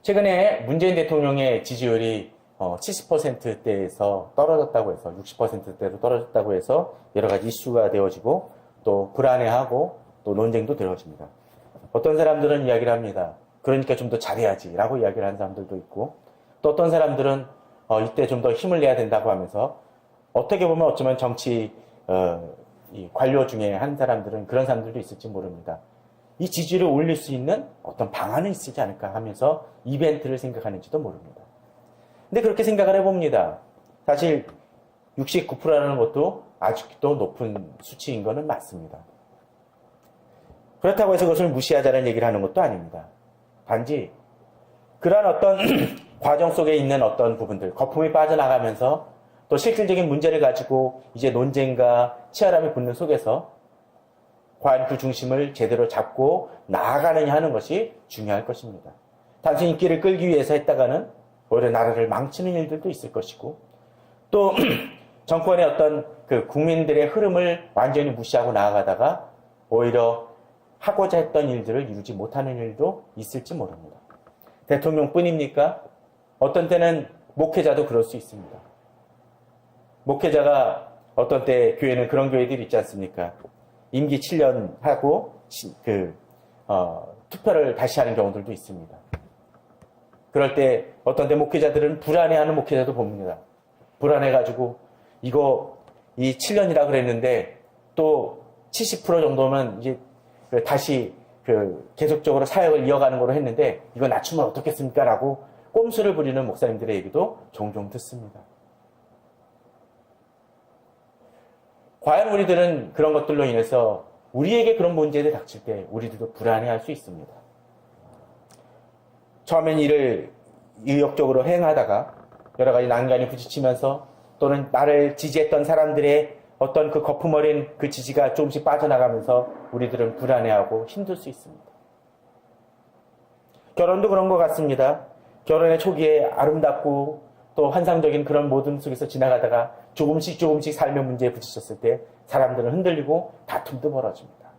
최근에 문재인 대통령의 지지율이 70%대에서 떨어졌다고 해서 60%대로 떨어졌다고 해서 여러 가지 이슈가 되어지고 또 불안해하고 또 논쟁도 되어집니다. 어떤 사람들은 이야기를 합니다. 그러니까 좀 더 잘해야지 라고 이야기를 하는 사람들도 있고 또 어떤 사람들은 이때 좀 더 힘을 내야 된다고 하면서 어떻게 보면 어쩌면 정치 이 관료 중에 한 사람들은 그런 사람들도 있을지 모릅니다. 이 지지율을 올릴 수 있는 어떤 방안은 있지 않을까 하면서 이벤트를 생각하는지도 모릅니다. 근데 그렇게 생각을 해봅니다. 사실 69%라는 것도 아직도 높은 수치인 것은 맞습니다. 그렇다고 해서 그것을 무시하자는 얘기를 하는 것도 아닙니다. 단지 그러한 어떤 과정 속에 있는 어떤 부분들, 거품이 빠져나가면서 또 실질적인 문제를 가지고 이제 논쟁과 치열함이 붙는 속에서 과연 그 중심을 제대로 잡고 나아가느냐 하는 것이 중요할 것입니다. 단순히 인기를 끌기 위해서 했다가는 오히려 나라를 망치는 일들도 있을 것이고 또 정권의 어떤 그 국민들의 흐름을 완전히 무시하고 나아가다가 오히려 하고자 했던 일들을 이루지 못하는 일도 있을지 모릅니다. 대통령뿐입니까? 어떤 때는 목회자도 그럴 수 있습니다. 목회자가 어떤 때 교회는 그런 교회들이 있지 않습니까? 임기 7년 하고 투표를 다시 하는 경우들도 있습니다. 그럴 때 어떤 때 목회자들은 불안해하는 목회자도 봅니다. 불안해가지고 이 7년이라 그랬는데 또 70% 정도면 이제 다시 계속적으로 사역을 이어가는 거로 했는데 이거 낮추면 어떻겠습니까? 라고 꼼수를 부리는 목사님들의 얘기도 종종 듣습니다. 과연 우리들은 그런 것들로 인해서 우리에게 그런 문제들이 닥칠 때 우리들도 불안해할 수 있습니다. 처음엔 일을 의욕적으로 행하다가 여러 가지 난관이 부딪히면서 또는 나를 지지했던 사람들의 어떤 그 거품 어린 그 지지가 조금씩 빠져나가면서 우리들은 불안해하고 힘들 수 있습니다. 결혼도 그런 것 같습니다. 결혼의 초기에 아름답고 또 환상적인 그런 모든 속에서 지나가다가 조금씩 삶의 문제에 부딪혔을 때 사람들은 흔들리고 다툼도 벌어집니다.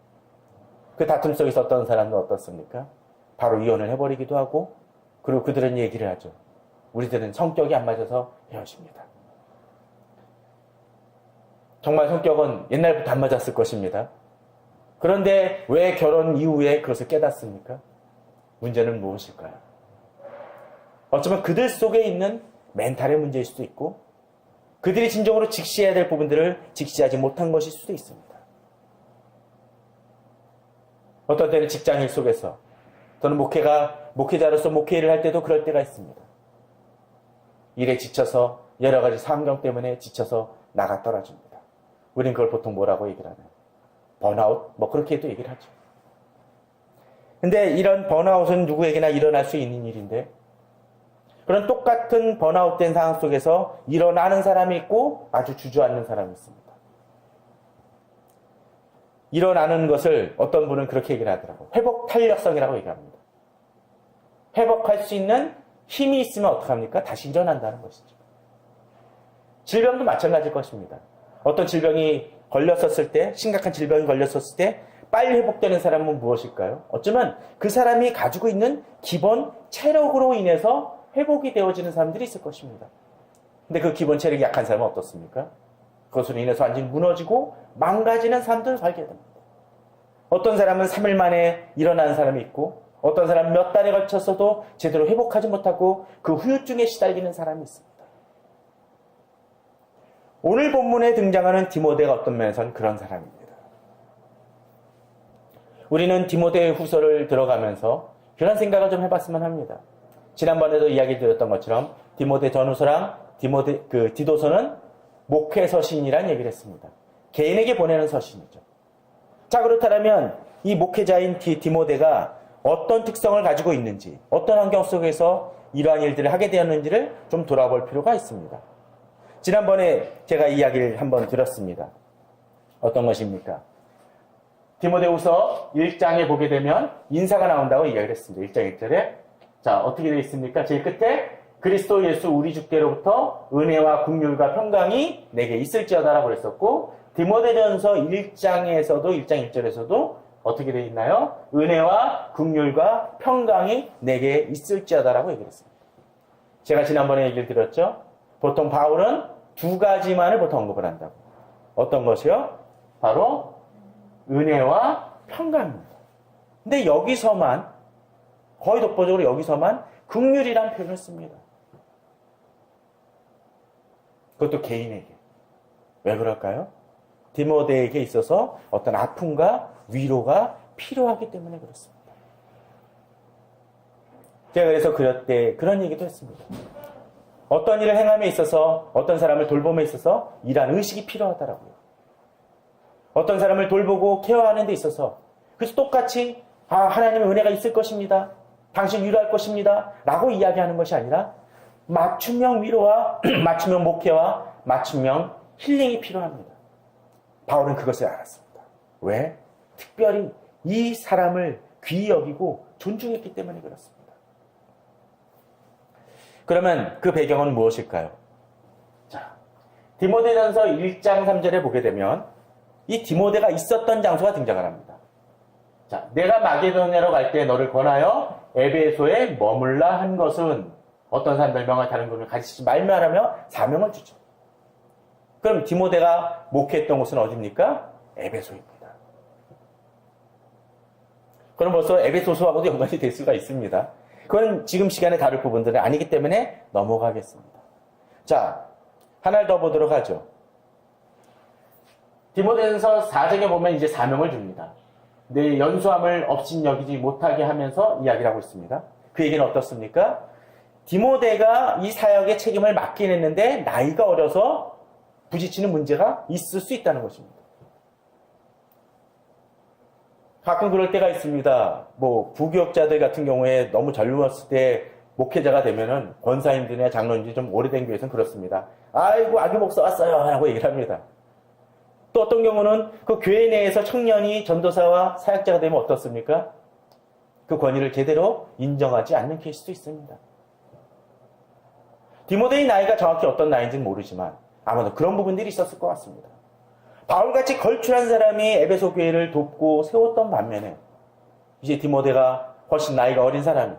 그 다툼 속에서 어떤 사람은 어떻습니까? 바로 이혼을 해버리기도 하고 그리고 그들은 얘기를 하죠. 우리들은 성격이 안 맞아서 헤어집니다. 정말 성격은 옛날부터 안 맞았을 것입니다. 그런데 왜 결혼 이후에 그것을 깨닫습니까? 문제는 무엇일까요? 어쩌면 그들 속에 있는 멘탈의 문제일 수도 있고 그들이 진정으로 직시해야 될 부분들을 직시하지 못한 것일 수도 있습니다. 어떤 때는 직장일 속에서 또는 목회자로서 목회 일을 할 때도 그럴 때가 있습니다. 일에 지쳐서 여러 가지 환경 때문에 지쳐서 나가 떨어집니다. 우린 그걸 보통 뭐라고 얘기를 하나요? 번아웃? 그렇게도 얘기를 하죠. 근데 이런 번아웃은 누구에게나 일어날 수 있는 일인데 그런 똑같은 번아웃된 상황 속에서 일어나는 사람이 있고 아주 주저앉는 사람이 있습니다. 일어나는 것을 어떤 분은 그렇게 얘기를 하더라고요. 회복 탄력성이라고 얘기합니다. 회복할 수 있는 힘이 있으면 어떡합니까? 다시 일어난다는 것이죠. 질병도 마찬가지일 것입니다. 어떤 질병이 걸렸었을 때, 심각한 질병이 걸렸었을 때 빨리 회복되는 사람은 무엇일까요? 어쩌면 그 사람이 가지고 있는 기본 체력으로 인해서 회복이 되어지는 사람들이 있을 것입니다. 근데 그 기본 체력이 약한 사람은 어떻습니까? 그것으로 인해서 완전히 무너지고 망가지는 사람들을 발견합니다. 어떤 사람은 3일 만에 일어나는 사람이 있고 어떤 사람은 몇 달에 걸쳐서도 제대로 회복하지 못하고 그 후유증에 시달리는 사람이 있습니다. 오늘 본문에 등장하는 디모데가 어떤 면에서는 그런 사람입니다. 우리는 디모데 후서를 들어가면서 그런 생각을 좀 해봤으면 합니다. 지난번에도 이야기 드렸던 것처럼 디모데 전후서랑 디도서는 목회 서신이란 얘기를 했습니다. 개인에게 보내는 서신이죠. 자, 그렇다면 이 목회자인 디모데가 어떤 특성을 가지고 있는지, 어떤 환경 속에서 이러한 일들을 하게 되었는지를 좀 돌아볼 필요가 있습니다. 지난번에 제가 이야기를 한번 드렸습니다. 어떤 것입니까? 디모데후서 1장에 보게 되면 인사가 나온다고 이야기를 했습니다. 1장 1절에 자, 어떻게 되어 있습니까? 제일 끝에 그리스도 예수 우리 주께로부터 은혜와 긍휼과 평강이 내게 있을지어다라고 그랬었고 디모데전서 1장에서도 1장 1절에서도 어떻게 되어 있나요? 은혜와 긍휼과 평강이 내게 있을지어다라고 얘기를 했습니다. 제가 지난번에 얘기를 드렸죠. 보통 바울은 두 가지만을 보통 언급을 한다고. 어떤 것이요? 바로 은혜와 평강입니다. 근데 여기서만 거의 독보적으로 여기서만 긍휼이라는 표현을 씁니다. 그것도 개인에게. 왜 그럴까요? 디모데에게 있어서 어떤 아픔과 위로가 필요하기 때문에 그렇습니다. 제가 그래서 그런 얘기도 했습니다. 어떤 일을 행함에 있어서 어떤 사람을 돌봄에 있어서 이러한 의식이 필요하다라고요. 어떤 사람을 돌보고 케어하는 데 있어서 그래서 똑같이 하나님의 은혜가 있을 것입니다. 당신 위로할 것입니다. 라고 이야기하는 것이 아니라 맞춤형 위로와 맞춤형 목회와 맞춤형 힐링이 필요합니다. 바울은 그것을 알았습니다. 왜? 특별히 이 사람을 귀히 여기고 존중했기 때문에 그렇습니다. 그러면 그 배경은 무엇일까요? 자, 디모데전서 1장 3절에 보게 되면 이 디모데가 있었던 장소가 등장을 합니다. 자, 내가 마게도냐로 갈 때 너를 권하여 에베소에 머물라 한 것은 어떤 사람들 명을 다른 분을 가지지 말며하며 사명을 주죠. 그럼 디모데가 목회했던 곳은 어디입니까? 에베소입니다. 그럼 벌써 에베소서하고도 연관이 될 수가 있습니다. 그건 지금 시간에 다룰 부분들은 아니기 때문에 넘어가겠습니다. 자, 하나를 더 보도록 하죠. 디모데전서 4장에 보면 이제 사명을 줍니다. 내 연수함을 업신여기지 못하게 하면서 이야기를 하고 있습니다. 그 얘기는 어떻습니까? 디모데가 이 사역의 책임을 맡긴 했는데 나이가 어려서 부딪히는 문제가 있을 수 있다는 것입니다. 가끔 그럴 때가 있습니다. 부교육자들 같은 경우에 너무 젊었을 때 목회자가 되면은 권사님들이나 장로님들이 좀 오래된 교회에서는 그렇습니다. 아이고, 아기 목사 왔어요. 라고 얘기를 합니다. 또 어떤 경우는 그 교회 내에서 청년이 전도사와 사역자가 되면 어떻습니까? 그 권위를 제대로 인정하지 않는 케이스도 있습니다. 디모데의 나이가 정확히 어떤 나이인지는 모르지만 아마도 그런 부분들이 있었을 것 같습니다. 바울같이 걸출한 사람이 에베소 교회를 돕고 세웠던 반면에 이제 디모데가 훨씬 나이가 어린 사람이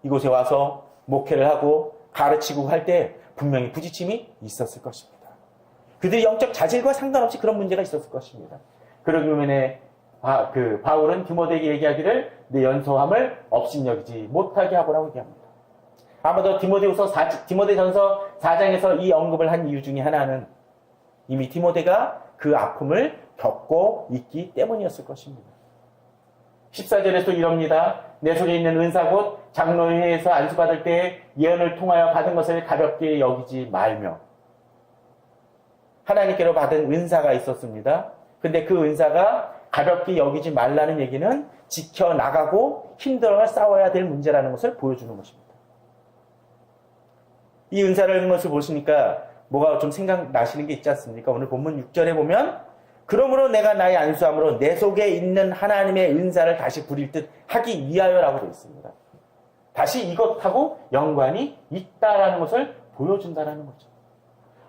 이곳에 와서 목회를 하고 가르치고 할 때 분명히 부딪힘이 있었을 것입니다. 그들이 영적 자질과 상관없이 그런 문제가 있었을 것입니다. 그러기 때문에 바울은 디모데에게 얘기하기를 내 연소함을 업신여기지 못하게 하고라고 얘기합니다. 아마도 디모데전서 4장에서 이 언급을 한 이유 중에 하나는 이미 디모데가 그 아픔을 겪고 있기 때문이었을 것입니다. 14절에서 이럽니다. 내 속에 있는 은사 곧 장로회에서 안수받을 때 예언을 통하여 받은 것을 가볍게 여기지 말며 하나님께로 받은 은사가 있었습니다. 근데 그 은사가 가볍게 여기지 말라는 얘기는 지켜나가고 힘들어가 싸워야 될 문제라는 것을 보여주는 것입니다. 이 은사라는 것을 보시니까 뭐가 좀 생각나시는 게 있지 않습니까? 오늘 본문 6절에 보면 그러므로 내가 나의 안수함으로 내 속에 있는 하나님의 은사를 다시 부릴 듯 하기 위하여라고 되어 있습니다. 다시 이것하고 연관이 있다라는 것을 보여준다라는 거죠.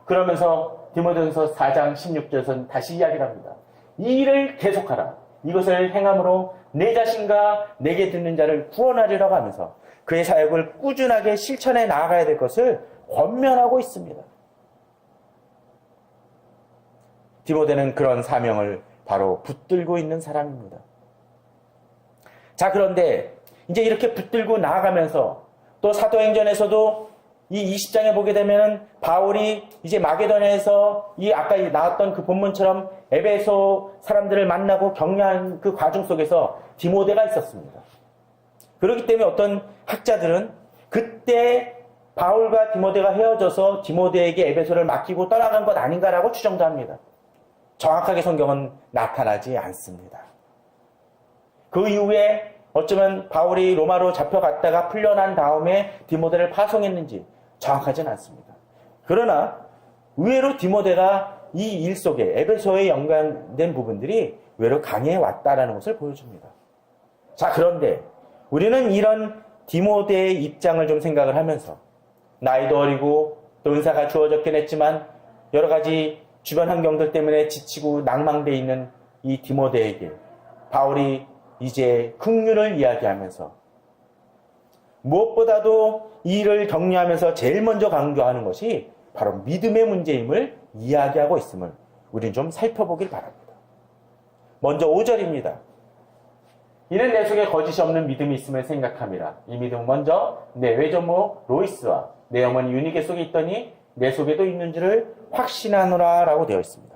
그러면서 디모데전서 4장 16절에서는 다시 이야기를 합니다. 이 일을 계속하라. 이것을 행함으로 내 자신과 내게 듣는 자를 구원하리라고 하면서 그의 사역을 꾸준하게 실천해 나아가야 될 것을 권면하고 있습니다. 디모데는 그런 사명을 바로 붙들고 있는 사람입니다. 자, 그런데 이제 이렇게 붙들고 나아가면서 또 사도행전에서도 이 20장에 보게 되면 바울이 이제 마게도냐에서 이 아까 나왔던 그 본문처럼 에베소 사람들을 만나고 격려한 그 과정 속에서 디모데가 있었습니다. 그렇기 때문에 어떤 학자들은 그때 바울과 디모데가 헤어져서 디모데에게 에베소를 맡기고 떠나간 것 아닌가라고 추정도 합니다. 정확하게 성경은 나타나지 않습니다. 그 이후에 어쩌면 바울이 로마로 잡혀갔다가 풀려난 다음에 디모데를 파송했는지 정확하진 않습니다. 그러나 의외로 디모데가 이 일 속에 에베소에 연관된 부분들이 의외로 강해 왔다라는 것을 보여줍니다. 자, 그런데 우리는 이런 디모데의 입장을 좀 생각을 하면서 나이도 어리고 또 은사가 주어졌긴 했지만 여러 가지 주변 환경들 때문에 지치고 낭망되어 있는 이 디모데에게 바울이 이제 긍휼을 이야기하면서 무엇보다도 이를 격려하면서 제일 먼저 강조하는 것이 바로 믿음의 문제임을 이야기하고 있음을 우리는 좀 살펴보길 바랍니다. 먼저 5절입니다. 이는 내 속에 거짓이 없는 믿음이 있음을 생각함이라. 이 믿음은 먼저 내 외조모 로이스와 내 어머니 유니게 속에 있더니 내 속에도 있는 줄을 확신하노라 라고 되어 있습니다.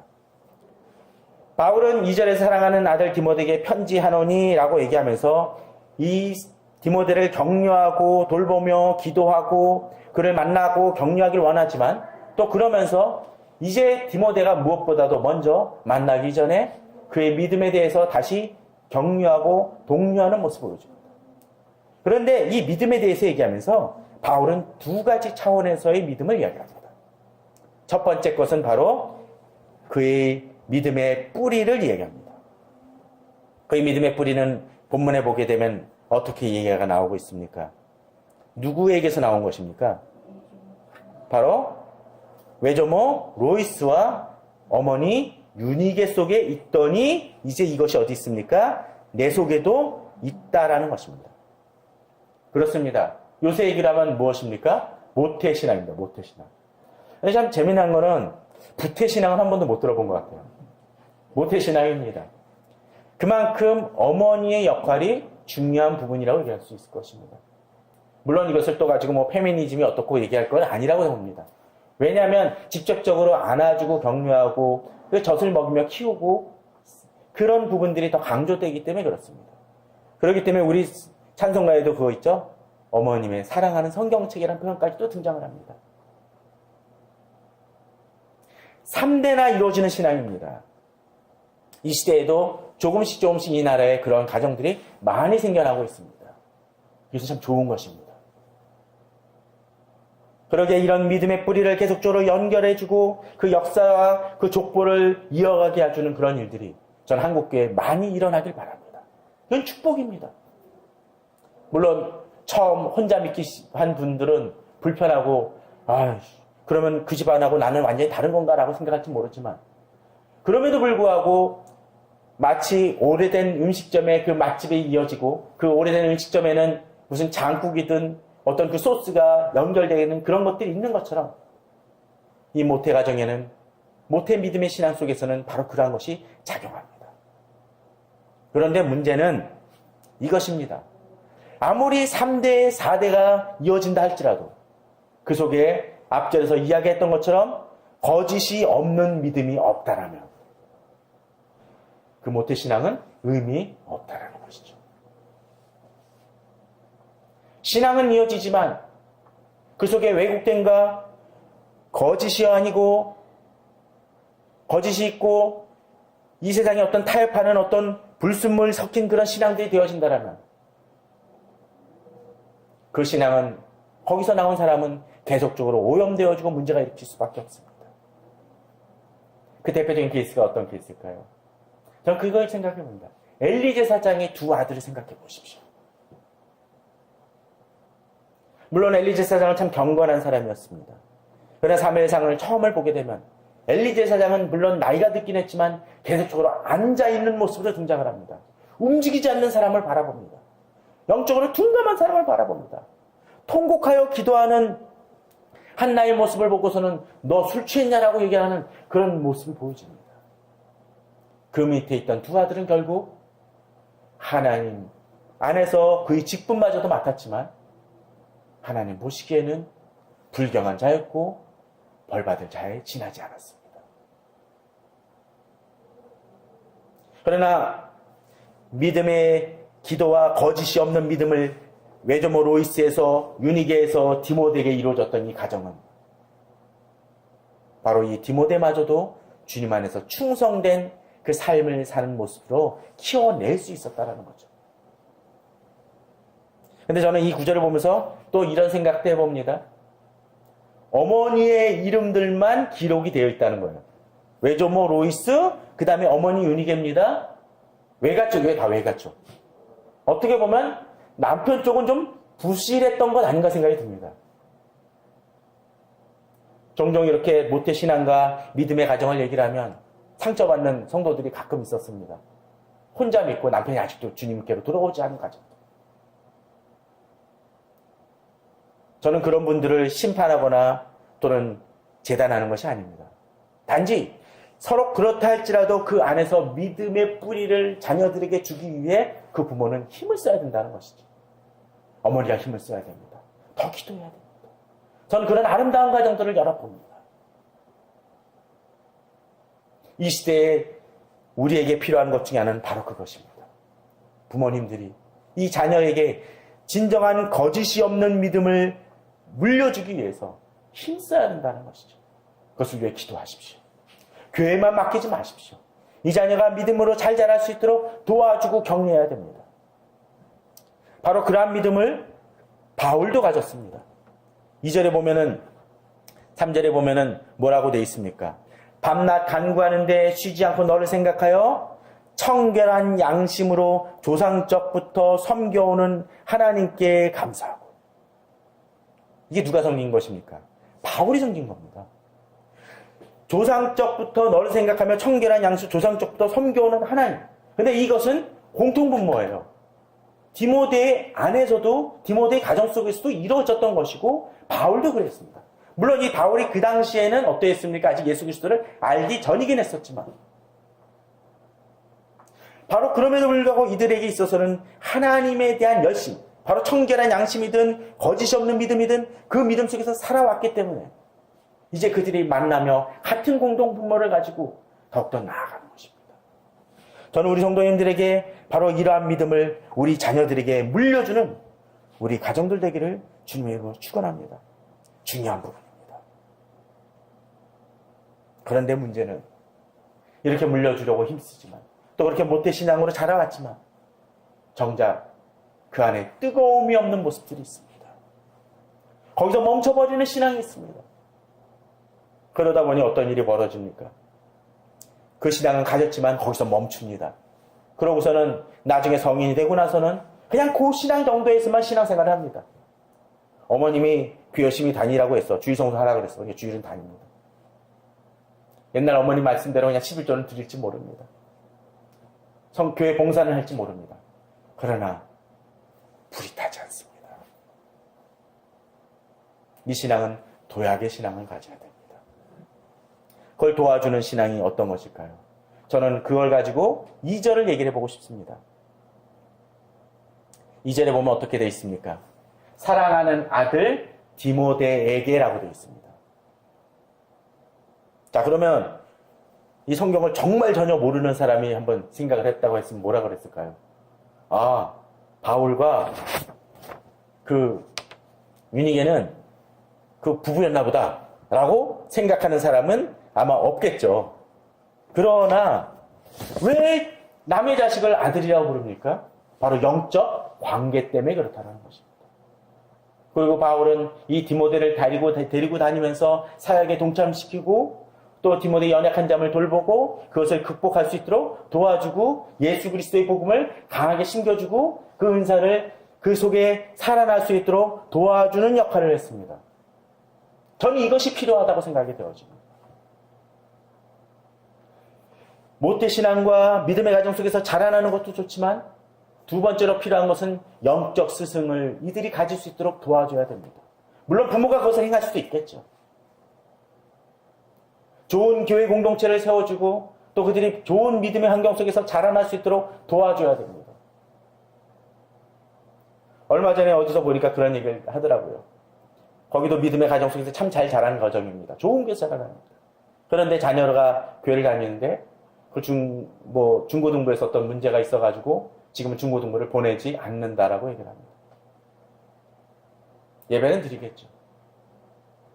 바울은 2절에 사랑하는 아들 디모데에게 편지하노니 라고 얘기하면서 이 디모데를 격려하고 돌보며 기도하고 그를 만나고 격려하길 원하지만 또 그러면서 이제 디모데가 무엇보다도 먼저 만나기 전에 그의 믿음에 대해서 다시 격려하고 독려하는 모습을 보여줍니다. 그런데 이 믿음에 대해서 얘기하면서 바울은 두 가지 차원에서의 믿음을 이야기합니다. 첫 번째 것은 바로 그의 믿음의 뿌리를 이야기합니다. 그의 믿음의 뿌리는 본문에 보게 되면 어떻게 얘기가 나오고 있습니까? 누구에게서 나온 것입니까? 바로 외조모 로이스와 어머니 유니게 속에 있더니 이제 이것이 어디 있습니까? 내 속에도 있다라는 것입니다. 그렇습니다. 요새 얘기를 하면 무엇입니까? 모태신앙입니다. 모태신앙. 참 재미난 거는 부태신앙은 한 번도 못 들어본 것 같아요. 모태신앙입니다. 그만큼 어머니의 역할이 중요한 부분이라고 얘기할 수 있을 것입니다. 물론 이것을 또 가지고 뭐 페미니즘이 어떻고 얘기할 건 아니라고 봅니다. 왜냐하면 직접적으로 안아주고 격려하고 그 젖을 먹이며 키우고 그런 부분들이 더 강조되기 때문에 그렇습니다. 그렇기 때문에 우리 찬송가에도 그거 있죠? 어머님의 사랑하는 성경책이라는 표현까지도 등장을 합니다. 3대나 이루어지는 신앙입니다. 이 시대에도 조금씩 이 나라에 그런 가정들이 많이 생겨나고 있습니다. 그래서 참 좋은 것입니다. 그러게 이런 믿음의 뿌리를 계속적으로 연결해주고 그 역사와 그 족보를 이어가게 해주는 그런 일들이 전 한국교회에 많이 일어나길 바랍니다. 이건 축복입니다. 물론 처음 혼자 믿기 한 분들은 불편하고 그러면 그 집안하고 나는 완전히 다른 건가라고 생각할지 모르지만 그럼에도 불구하고 마치 오래된 음식점의 그 맛집이 이어지고 그 오래된 음식점에는 무슨 장국이든 어떤 그 소스가 연결되는 그런 것들이 있는 것처럼 이 모태 가정에는 모태 믿음의 신앙 속에서는 바로 그러한 것이 작용합니다. 그런데 문제는 이것입니다. 아무리 3대, 4대가 이어진다 할지라도 그 속에 앞절에서 이야기했던 것처럼 거짓이 없는 믿음이 없다라면 그 모태신앙은 의미 없다라는 것이죠. 신앙은 이어지지만 그 속에 왜곡됨과 거짓이 아니고 거짓이 있고 이 세상에 어떤 타협하는 어떤 불순물 섞인 그런 신앙들이 되어진다면 그 신앙은 거기서 나온 사람은 계속적으로 오염되어지고 문제가 일으킬 수밖에 없습니다. 그 대표적인 케이스가 어떤 케이스일까요? 저는 그걸 생각해 봅니다. 엘리 제사장의 두 아들을 생각해 보십시오. 물론 엘리 제사장은 참 경건한 사람이었습니다. 그러나 사무엘상을 처음을 보게 되면 엘리 제사장은 물론 나이가 듣긴 했지만 계속적으로 앉아있는 모습으로 등장을 합니다. 움직이지 않는 사람을 바라봅니다. 영적으로 둔감한 사람을 바라봅니다. 통곡하여 기도하는 한나의 모습을 보고서는 너 술 취했냐라고 얘기하는 그런 모습을 보여줍니다. 그 밑에 있던 두 아들은 결국 하나님 안에서 그의 직분마저도 맡았지만 하나님 보시기에는 불경한 자였고 벌받을 자에 지나지 않았습니다. 그러나 믿음의 기도와 거짓이 없는 믿음을 외조모 로이스에서 유니게에서 디모데에게 이루어졌던 이 가정은 바로 이 디모데마저도 주님 안에서 충성된 그 삶을 사는 모습으로 키워낼 수 있었다는 거죠. 근데 저는 이 구절을 보면서 또 이런 생각도 해봅니다. 어머니의 이름들만 기록이 되어 있다는 거예요. 외조모 로이스, 그 다음에 어머니 유니게입니다. 외가 쪽, 다 외가 쪽. 어떻게 보면 남편 쪽은 좀 부실했던 것 아닌가 생각이 듭니다. 종종 이렇게 모태신앙과 믿음의 가정을 얘기를 하면 상처받는 성도들이 가끔 있었습니다. 혼자 믿고 남편이 아직도 주님께로 돌아오지 않은 가정. 저는 그런 분들을 심판하거나 또는 재단하는 것이 아닙니다. 단지 서로 그렇다 할지라도 그 안에서 믿음의 뿌리를 자녀들에게 주기 위해 그 부모는 힘을 써야 된다는 것이죠. 어머니가 힘을 써야 됩니다. 더 기도해야 됩니다. 저는 그런 아름다운 가정들을 열어봅니다. 이 시대에 우리에게 필요한 것 중에 하나는 바로 그것입니다. 부모님들이 이 자녀에게 진정한 거짓이 없는 믿음을 물려주기 위해서 힘써야 된다는 것이죠. 그것을 위해 기도하십시오. 교회만 맡기지 마십시오. 이 자녀가 믿음으로 잘 자랄 수 있도록 도와주고 격려해야 됩니다. 바로 그러한 믿음을 바울도 가졌습니다. 2절에 보면은 3절에 보면은 뭐라고 되어 있습니까? 밤낮 간구하는데 쉬지 않고 너를 생각하여 청결한 양심으로 조상적부터 섬겨오는 하나님께 감사하고. 이게 누가 섬긴 것입니까? 바울이 섬긴 겁니다. 조상적부터 너를 생각하며 청결한 양심, 조상적부터 섬겨오는 하나님. 근데 이것은 공통분모예요. 디모데 안에서도, 디모데 가정 속에서도 이루어졌던 것이고 바울도 그랬습니다. 물론 이 바울이 그 당시에는 어떠했습니까? 아직 예수 그리스도를 알기 전이긴 했었지만 바로 그럼에도 불구하고 이들에게 있어서는 하나님에 대한 열심, 바로 청결한 양심이든 거짓이 없는 믿음이든 그 믿음 속에서 살아왔기 때문에 이제 그들이 만나며 같은 공동분모를 가지고 더욱더 나아가는 것입니다. 저는 우리 성도님들에게 바로 이러한 믿음을 우리 자녀들에게 물려주는 우리 가정들 되기를 주님의 이름으로 축원합니다. 중요한 부분입니다. 그런데 문제는 이렇게 물려주려고 힘쓰지만 또 그렇게 모태신앙으로 자라왔지만 정작 그 안에 뜨거움이 없는 모습들이 있습니다. 거기서 멈춰버리는 신앙이 있습니다. 그러다 보니 어떤 일이 벌어집니까? 그 신앙은 가졌지만 거기서 멈춥니다. 그러고서는 나중에 성인이 되고 나서는 그냥 그 신앙 정도에서만 신앙생활을 합니다. 어머님이 교회 열심히 다니라고 했어. 주일성수 하라고 그랬어. 그냥 주일은 다닙니다. 옛날 어머님 말씀대로 그냥 11조는 드릴지 모릅니다. 교회 봉사는 할지 모릅니다. 그러나 불이 타지 않습니다. 이 신앙은 도약의 신앙을 가져야 됩니다. 그걸 도와주는 신앙이 어떤 것일까요? 저는 그걸 가지고 2절을 얘기를 해보고 싶습니다. 2절에 보면 어떻게 되어 있습니까? 사랑하는 아들 디모데에게라고 되어 있습니다. 자, 그러면 이 성경을 정말 전혀 모르는 사람이 한번 생각을 했다고 했으면 뭐라 그랬을까요? 아, 바울과 그 유니게는 그 부부였나 보다 라고 생각하는 사람은 아마 없겠죠. 그러나 왜 남의 자식을 아들이라고 부릅니까? 바로 영적 관계 때문에 그렇다는 것입니다. 그리고 바울은 이 디모데를 데리고 다니면서 사역에 동참시키고 또 디모데의 연약한 점을 돌보고 그것을 극복할 수 있도록 도와주고 예수 그리스도의 복음을 강하게 심겨주고 그 은사를 그 속에 살아날 수 있도록 도와주는 역할을 했습니다. 저는 이것이 필요하다고 생각이 되어집니다. 모태신앙과 믿음의 가정 속에서 자라나는 것도 좋지만 두 번째로 필요한 것은 영적 스승을 이들이 가질 수 있도록 도와줘야 됩니다. 물론 부모가 그것을 행할 수도 있겠죠. 좋은 교회 공동체를 세워주고 또 그들이 좋은 믿음의 환경 속에서 자라날 수 있도록 도와줘야 됩니다. 얼마 전에 어디서 보니까 그런 얘기를 하더라고요. 거기도 믿음의 가정 속에서 참 잘 자라는 가정입니다. 좋은 교회에서 자라납니다. 그런데 자녀가 교회를 다니는데 그 중고등부에서 어떤 문제가 있어가지고 지금은 중고등부를 보내지 않는다라고 얘기를 합니다. 예배는 드리겠죠.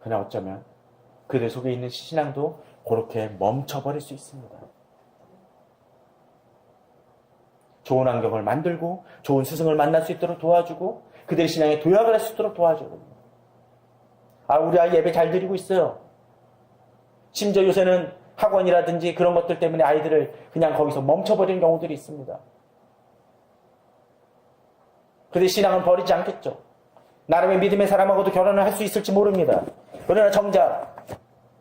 그러나 어쩌면 그들 속에 있는 신앙도 그렇게 멈춰버릴 수 있습니다. 좋은 환경을 만들고 좋은 스승을 만날 수 있도록 도와주고 그들의 신앙에 도약을 할 수 있도록 도와줘야 됩니다. 아, 우리 아이 예배 잘 드리고 있어요. 심지어 요새는 학원이라든지 그런 것들 때문에 아이들을 그냥 거기서 멈춰버리는 경우들이 있습니다. 그들의 신앙은 버리지 않겠죠. 나름의 믿음의 사람하고도 결혼을 할 수 있을지 모릅니다. 그러나 정작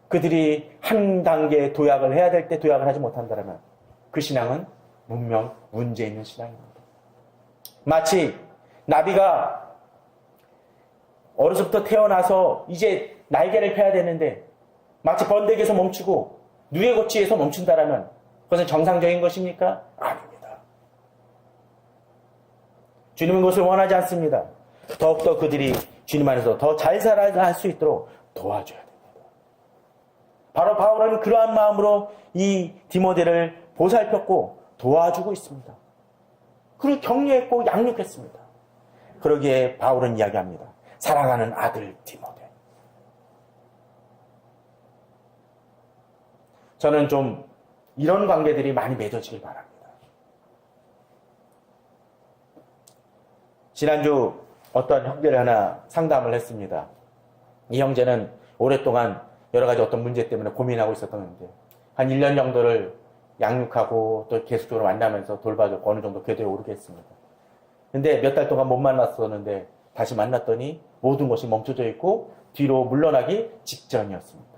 그들이 한 단계 도약을 해야 될 때 도약을 하지 못한다면 그 신앙은 분명 문제 있는 신앙입니다. 마치 나비가 어려서부터 태어나서 이제 날개를 펴야 되는데 마치 번데기에서 멈추고 누에고치에서 멈춘다라면 그것은 정상적인 것입니까? 아닙니다. 주님은 그것을 원하지 않습니다. 더욱더 그들이 주님 안에서 더 잘 살아갈 수 있도록 도와줘야 됩니다. 바로 바울은 그러한 마음으로 이 디모데를 보살폈고 도와주고 있습니다. 그리고 격려했고 양육했습니다. 그러기에 바울은 이야기합니다. 사랑하는 아들 디모데. 저는 좀 이런 관계들이 많이 맺어지길 바랍니다. 지난주 어떤 형제를 하나 상담을 했습니다. 이 형제는 오랫동안 여러 가지 어떤 문제 때문에 고민하고 있었던 한 1년 정도를 양육하고 또 계속적으로 만나면서 돌봐줬고 어느 정도 궤도에 오르게 했습니다. 근데 몇 달 동안 못 만났었는데 다시 만났더니 모든 것이 멈춰져 있고 뒤로 물러나기 직전이었습니다.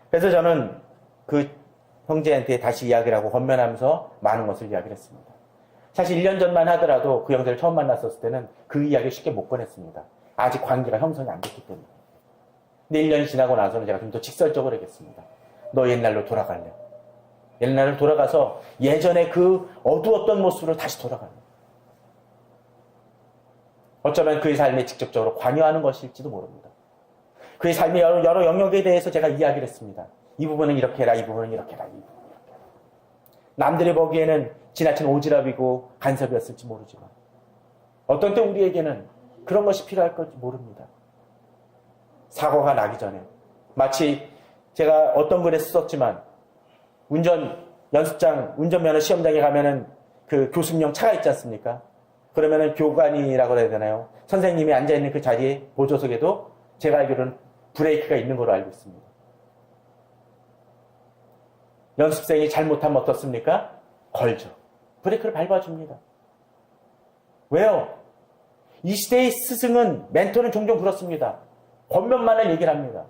그래서 저는 그 형제한테 다시 이야기를 하고 권면하면서 많은 것을 이야기를 했습니다. 사실 1년 전만 하더라도 그 형제를 처음 만났었을 때는 그 이야기를 쉽게 못 꺼냈습니다. 아직 관계가 형성이 안 됐기 때문에. 근데 1년이 지나고 나서는 제가 좀 더 직설적으로 하겠습니다. 너 옛날로 돌아갈래? 옛날로 돌아가서 예전에 그 어두웠던 모습으로 다시 돌아갈래? 어쩌면 그의 삶에 직접적으로 관여하는 것일지도 모릅니다. 그의 삶의 여러 영역에 대해서 제가 이야기를 했습니다. 이 부분은 이렇게 해라, 이 부분은 이렇게 해라, 이 부분은 이렇게 해라. 남들이 보기에는 지나친 오지랖이고 간섭이었을지 모르지만 어떤 때 우리에게는 그런 것이 필요할 걸지 모릅니다. 사고가 나기 전에 마치 제가 어떤 글에 썼지만 운전 연습장, 운전면허 시험장에 가면은 그 교습용 차가 있지 않습니까? 그러면은 교관이라고 해야 되나요? 선생님이 앉아있는 그 자리에 보조석에도 제가 알기로는 브레이크가 있는 걸로 알고 있습니다. 연습생이 잘못하면 어떻습니까? 걸죠. 브레이크를 밟아줍니다. 왜요? 이 시대의 스승은, 멘토는 종종 그렇습니다. 권면만을 얘기를 합니다.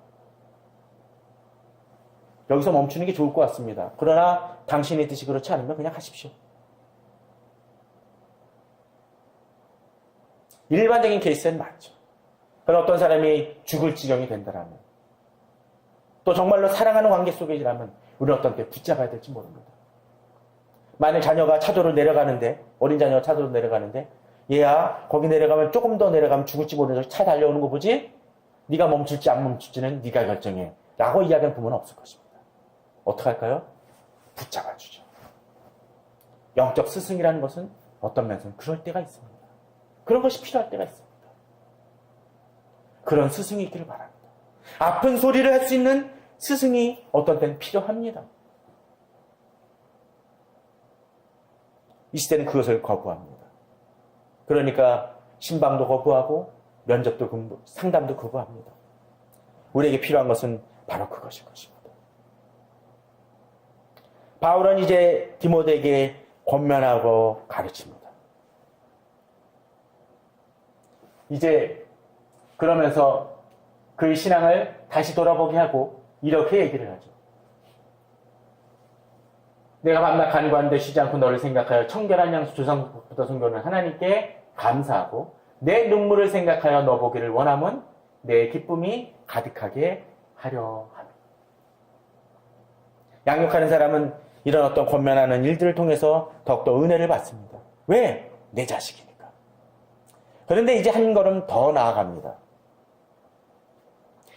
여기서 멈추는 게 좋을 것 같습니다. 그러나 당신의 뜻이 그렇지 않으면 그냥 하십시오. 일반적인 케이스는 맞죠. 그러나 어떤 사람이 죽을 지경이 된다면 또 정말로 사랑하는 관계 속에라면 우리는 어떤 때 붙잡아야 될지 모릅니다. 만약 자녀가 차도로 내려가는데, 어린 자녀가 차도로 내려가는데 얘야 거기 내려가면 조금 더 내려가면 죽을지 모르는 차 달려오는 거 보지? 네가 멈출지 안 멈출지는 네가 결정해 라고 이야기하는 부모는 없을 것입니다. 어떻게 할까요? 붙잡아주죠. 영적 스승이라는 것은 어떤 면에서는 그럴 때가 있습니다. 그런 것이 필요할 때가 있습니다. 그런 스승이 있기를 바랍니다. 아픈 소리를 할 수 있는 스승이 어떤 때는 필요합니다. 이 시대는 그것을 거부합니다. 그러니까 신방도 거부하고 면접도 상담도 거부합니다. 우리에게 필요한 것은 바로 그것일 것입니다. 바울은 이제 디모데에게 권면하고 가르칩니다. 이제 그러면서 그의 신앙을 다시 돌아보게 하고 이렇게 얘기를 하죠. 내가 밤낮 간구하는데 쉬지 않고 너를 생각하여 청결한 양수 조상부터 섬겨는 하나님께 감사하고 내 눈물을 생각하여 너 보기를 원함은 내 기쁨이 가득하게 하려 함이다. 양육하는 사람은 이런 어떤 권면하는 일들을 통해서 더욱더 은혜를 받습니다. 왜? 내 자식이니까. 그런데 이제 한 걸음 더 나아갑니다.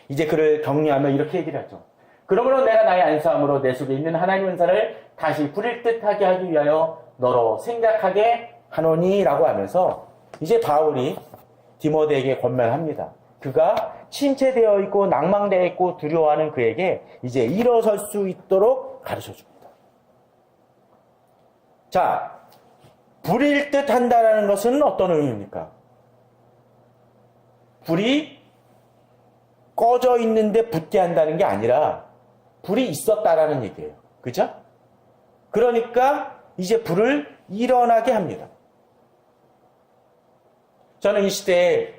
이제 그를 격려하며 이렇게 얘기를 하죠. 그러므로 내가 나의 안수함으로 내 속에 있는 하나님 은사를 다시 부릴 듯하게 하기 위하여 너로 생각하게 하노니 라고 하면서 이제 바울이 디모데에게 권면합니다. 그가 침체되어 있고 낭망되어 있고 두려워하는 그에게 이제 일어설 수 있도록 가르쳐줍니다. 자, 부릴 듯 한다는 것은 어떤 의미입니까? 불이 꺼져 있는데 붙게 한다는 게 아니라 불이 있었다라는 얘기예요. 그죠? 그러니까 이제 불을 일어나게 합니다. 저는 이 시대에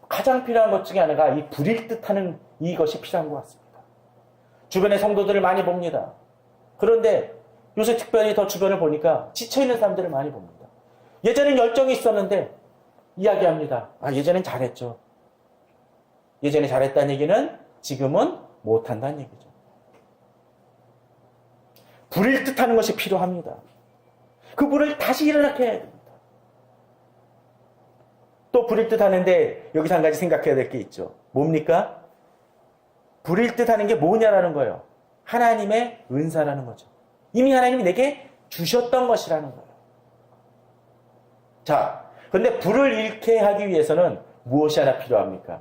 가장 필요한 것 중에 하나가 이 불일 듯하는 이것이 필요한 것 같습니다. 주변의 성도들을 많이 봅니다. 그런데 요새 특별히 더 주변을 보니까 지쳐있는 사람들을 많이 봅니다. 예전엔 열정이 있었는데 이야기합니다. 예전엔 잘했죠. 예전에 잘했다는 얘기는 지금은 못한다는 얘기죠. 불일 듯 하는 것이 필요합니다. 그 불을 다시 일어나게 해야 됩니다. 또 불일 듯 하는데 여기서 한 가지 생각해야 될 게 있죠. 뭡니까? 불일 듯 하는 게 뭐냐라는 거예요. 하나님의 은사라는 거죠. 이미 하나님이 내게 주셨던 것이라는 거예요. 자, 그런데 불을 잃게 하기 위해서는 무엇이 하나 필요합니까?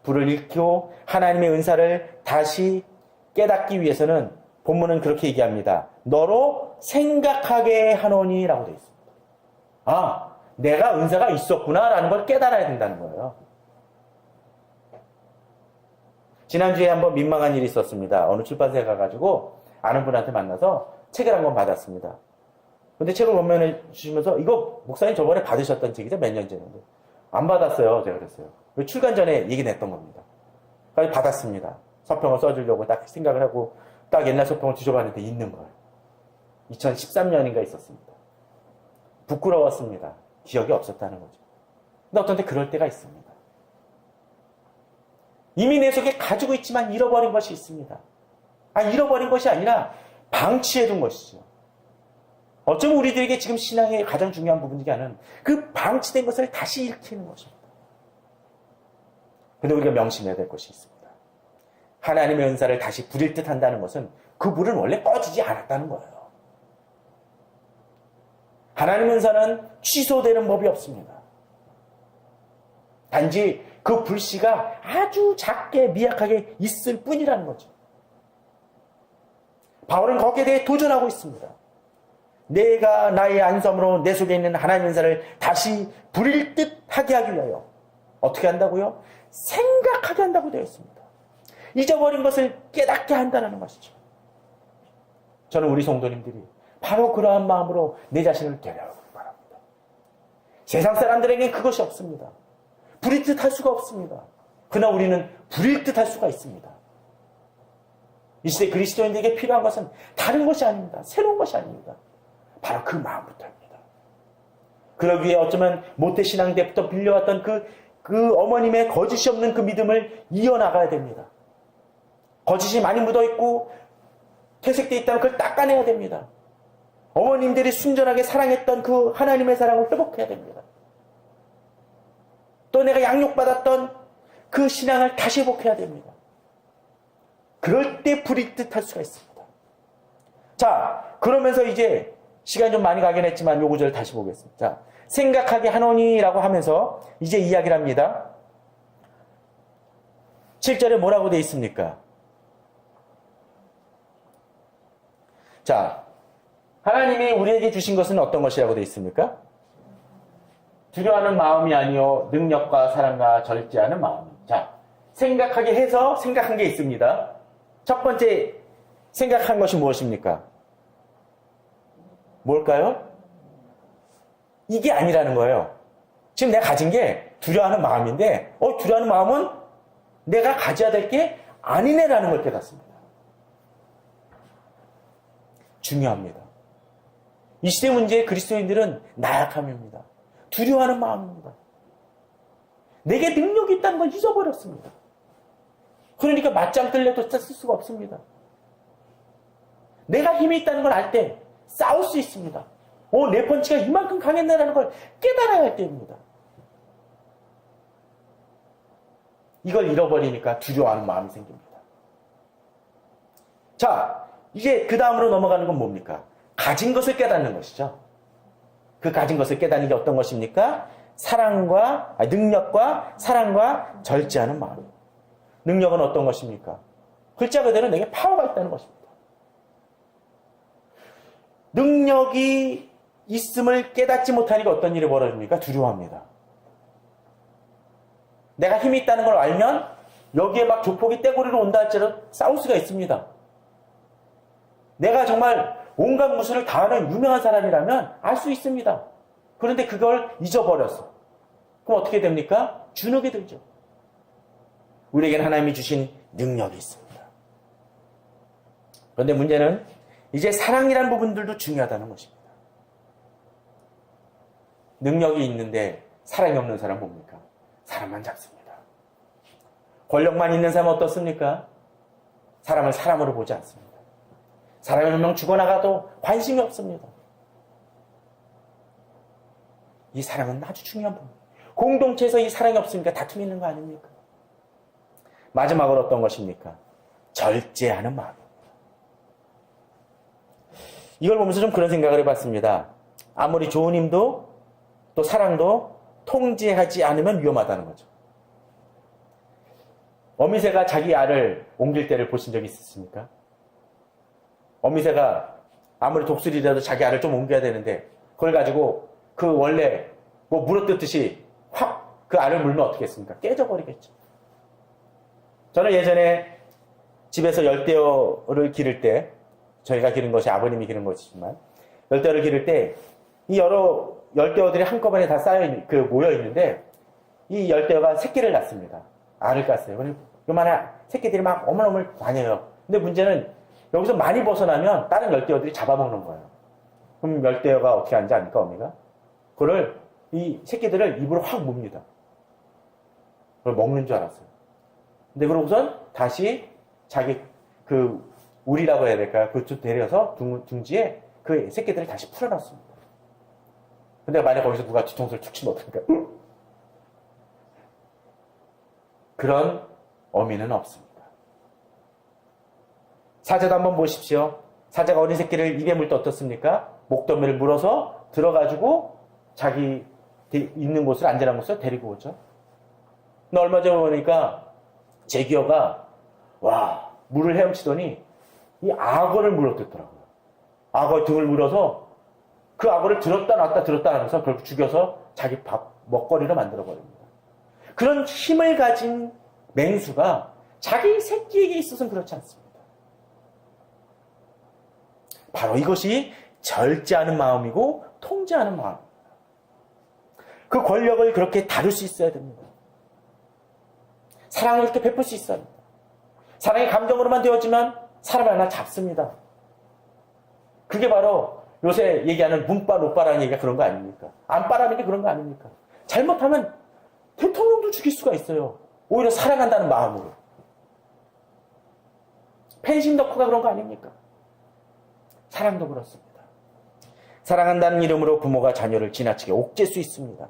불을 잃고 하나님의 은사를 다시 깨닫기 위해서는 본문은 그렇게 얘기합니다. 너로 생각하게 하노니 라고 되어 있습니다. 내가 은사가 있었구나 라는 걸 깨달아야 된다는 거예요. 지난주에 한번 민망한 일이 있었습니다. 어느 출판사에 가가지고 아는 분한테 만나서 책을 한권 받았습니다. 근데 책을 원면해 주시면서 이거 목사님 저번에 받으셨던 책이죠? 몇 년 전인데. 안 받았어요. 제가 그랬어요. 출간 전에 얘기 냈던 겁니다. 그래서 받았습니다. 서평을 써주려고 딱 생각을 하고 딱 옛날 서평을 뒤져봤는데 있는 거예요. 2013년인가 있었습니다. 부끄러웠습니다. 기억이 없었다는 거죠. 근데 어떤 때 그럴 때가 있습니다. 이미 내 속에 가지고 있지만 잃어버린 것이 있습니다. 잃어버린 것이 아니라 방치해둔 것이죠. 어쩌면 우리들에게 지금 신앙의 가장 중요한 부분이기 하는 그 방치된 것을 다시 일으키는 것입니다. 그런데 우리가 명심해야 될 것이 있습니다. 하나님의 은사를 다시 부릴 듯 한다는 것은 그 불은 원래 꺼지지 않았다는 거예요. 하나님의 은사는 취소되는 법이 없습니다. 단지 그 불씨가 아주 작게 미약하게 있을 뿐이라는 거죠. 바울은 거기에 대해 도전하고 있습니다. 내가 나의 안섬으로 내 속에 있는 하나님의 은사를 다시 부릴 듯 하게 하기 위하여 어떻게 한다고요? 생각하게 한다고 되어 있습니다. 잊어버린 것을 깨닫게 한다는 것이죠. 저는 우리 성도님들이 바로 그러한 마음으로 내 자신을 되려고 바랍니다. 세상 사람들에게는 그것이 없습니다. 부릴 듯 할 수가 없습니다. 그러나 우리는 부릴 듯 할 수가 있습니다. 이 시대 그리스도인들에게 필요한 것은 다른 것이 아닙니다. 새로운 것이 아닙니다. 바로 그 마음부터입니다. 그러기 위해 어쩌면 모태신앙 때부터 빌려왔던 그 어머님의 거짓이 없는 그 믿음을 이어나가야 됩니다. 거짓이 많이 묻어있고 퇴색되어 있다면 그걸 닦아내야 됩니다. 어머님들이 순전하게 사랑했던 그 하나님의 사랑을 회복해야 됩니다. 또 내가 양육받았던 그 신앙을 다시 회복해야 됩니다. 그럴 때 부릴 듯 할 수가 있습니다. 자, 그러면서 이제 시간이 좀 많이 가긴 했지만 요 구절을 다시 보겠습니다. 자, 생각하게 하노니라고 하면서 이제 이야기를 합니다. 7절에 뭐라고 되어 있습니까? 자, 하나님이 우리에게 주신 것은 어떤 것이라고 되어 있습니까? 두려워하는 마음이 아니요 능력과 사랑과 절제하는 마음. 자, 생각하게 해서 생각한 게 있습니다. 첫 번째 생각한 것이 무엇입니까? 뭘까요? 이게 아니라는 거예요. 지금 내가 가진 게 두려워하는 마음인데 두려워하는 마음은 내가 가져야 될 게 아니네라는 걸 깨닫습니다. 중요합니다. 이 시대 문제의 그리스도인들은 나약함입니다. 두려워하는 마음입니다. 내게 능력이 있다는 걸 잊어버렸습니다. 그러니까 맞짱 뜰래도 쓸 수가 없습니다. 내가 힘이 있다는 걸 알 때 싸울 수 있습니다. 내 펀치가 이만큼 강했나라는 걸 깨달아야 할 때입니다. 이걸 잃어버리니까 두려워하는 마음이 생깁니다. 자, 이제 그 다음으로 넘어가는 건 뭡니까? 가진 것을 깨닫는 것이죠. 그 가진 것을 깨닫는 게 어떤 것입니까? 능력과 사랑과 절제하는 마음. 능력은 어떤 것입니까? 글자 그대로 내게 파워가 있다는 것입니다. 능력이 있음을 깨닫지 못하니까 어떤 일이 벌어집니까? 두려워합니다. 내가 힘이 있다는 걸 알면 여기에 막 조폭이 떼고리로 온다 할지라도 싸울 수가 있습니다. 내가 정말 온갖 무술을 다 하는 유명한 사람이라면 알 수 있습니다. 그런데 그걸 잊어버렸어. 그럼 어떻게 됩니까? 주눅이 들죠. 우리에게는 하나님이 주신 능력이 있습니다. 그런데 문제는 이제 사랑이라는 부분들도 중요하다는 것입니다. 능력이 있는데 사랑이 없는 사람 뭡니까? 사람만 잡습니다. 권력만 있는 사람은 어떻습니까? 사람을 사람으로 보지 않습니다. 사람이 한 명 죽어나가도 관심이 없습니다. 이 사랑은 아주 중요한 부분. 공동체에서 이 사랑이 없으니까 다툼이 있는 거 아닙니까? 마지막으로 어떤 것입니까? 절제하는 마음입니다. 이걸 보면서 좀 그런 생각을 해봤습니다. 아무리 좋은 힘도 또 사랑도 통제하지 않으면 위험하다는 거죠. 어미새가 자기 알을 옮길 때를 보신 적이 있으십니까? 어미새가 아무리 독수리라도 자기 알을 좀 옮겨야 되는데 그걸 가지고 그 원래 뭐 물어뜯듯이 확 그 알을 물면 어떻게 했습니까? 깨져버리겠죠. 저는 예전에 집에서 열대어를 기를 때, 저희가 기른 것이 아버님이 기른 것이지만 열대어를 기를 때 이 여러 열대어들이 한꺼번에 다 모여 있는데 이 열대어가 새끼를 낳습니다. 알을 깠어요. 그리고 요만한 새끼들이 막 어물어물 다녀요. 근데 문제는 여기서 많이 벗어나면 다른 열대어들이 잡아먹는 거예요. 그럼 열대어가 어떻게 하는지 아닙니까, 어미가? 그거를 이 새끼들을 입으로 확 뭅니다. 그걸 먹는 줄 알았어요. 근데 그러고선 다시 자기 그 우리라고 해야 될까요? 그쪽 데려서 둥지에 그 새끼들을 다시 풀어놨습니다. 근데 만약 거기서 누가 뒤통수를 툭 치면 어떡할까? 그런 어미는 없습니다. 사자도 한번 보십시오. 사자가 어린 새끼를 입에 물 때 어떻습니까? 목덜미를 물어서 들어가지고 자기 있는 곳을 안전한 곳을 데리고 오죠. 근데 얼마 전에 보니까 제기어가 와 물을 헤엄치더니 이 악어를 물어뜯더라고요. 악어의 등을 물어서 그 악어를 들었다 놨다 들었다 하면서 결국 죽여서 자기 밥 먹거리로 만들어 버립니다. 그런 힘을 가진 맹수가 자기 새끼에게 있어서는 그렇지 않습니다. 바로 이것이 절제하는 마음이고 통제하는 마음입니다. 그 권력을 그렇게 다룰 수 있어야 됩니다. 사랑을 이렇게 베풀 수 있어야 합니다. 사랑이 감정으로만 되어지면 사람을 하나 잡습니다. 그게 바로 요새 얘기하는 문빠, 로빠라는 얘기가 그런 거 아닙니까? 안빠라는 게 그런 거 아닙니까? 잘못하면 대통령도 죽일 수가 있어요. 오히려 사랑한다는 마음으로. 펜싱 덕후가 그런 거 아닙니까? 사랑도 그렇습니다. 사랑한다는 이름으로 부모가 자녀를 지나치게 옥죄 수 있습니다.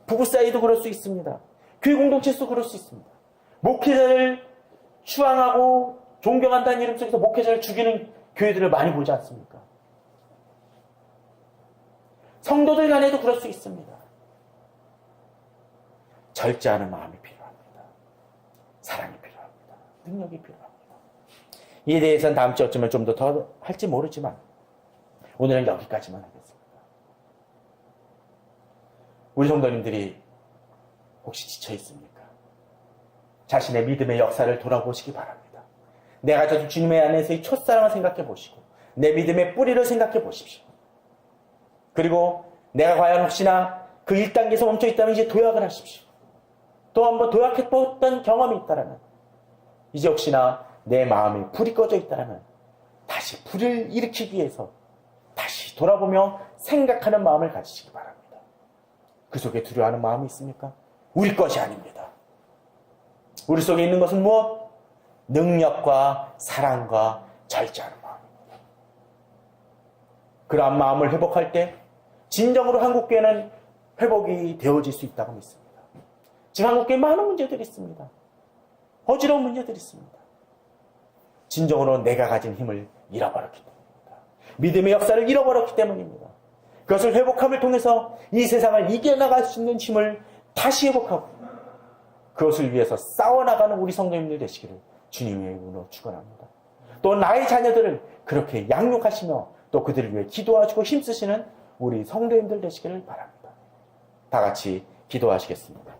부부 사이도 그럴 수 있습니다. 교회 공동체에서도 그럴 수 있습니다. 목회자를 추앙하고 존경한다는 이름 속에서 목회자를 죽이는 교회들을 많이 보지 않습니까? 성도들 간에도 그럴 수 있습니다. 절제하는 마음이 필요합니다. 사랑이 필요합니다. 능력이 필요합니다. 이에 대해서는 다음 주쯤은 좀 더 할지 모르지만 오늘은 여기까지만 하겠습니다. 우리 성도님들이 혹시 지쳐 있습니까? 자신의 믿음의 역사를 돌아보시기 바랍니다. 내가 저 주님의 안에서의 첫사랑을 생각해 보시고 내 믿음의 뿌리를 생각해 보십시오. 그리고 내가 과연 혹시나 그 1단계에서 멈춰 있다면 이제 도약을 하십시오. 또 한번 도약했던 경험이 있다면 이제 혹시나 내 마음에 불이 꺼져 있다면 다시 불을 일으키기 위해서 다시 돌아보며 생각하는 마음을 가지시기 바랍니다. 그 속에 두려워하는 마음이 있습니까? 우리 것이 아닙니다. 우리 속에 있는 것은 무엇? 능력과 사랑과 절제하는 마음입니다. 그러한 마음을 회복할 때 진정으로 한국교회는 회복이 되어질 수 있다고 믿습니다. 지금 한국교회에 많은 문제들이 있습니다. 어지러운 문제들이 있습니다. 진정으로 내가 가진 힘을 잃어버렸기 때문입니다. 믿음의 역사를 잃어버렸기 때문입니다. 그것을 회복함을 통해서 이 세상을 이겨나갈 수 있는 힘을 다시 회복하고 그것을 위해서 싸워나가는 우리 성도님들 되시기를 주님의 이름으로 축원합니다. 또 나의 자녀들을 그렇게 양육하시며 또 그들을 위해 기도하시고 힘쓰시는 우리 성도님들 되시기를 바랍니다. 다 같이 기도하시겠습니다.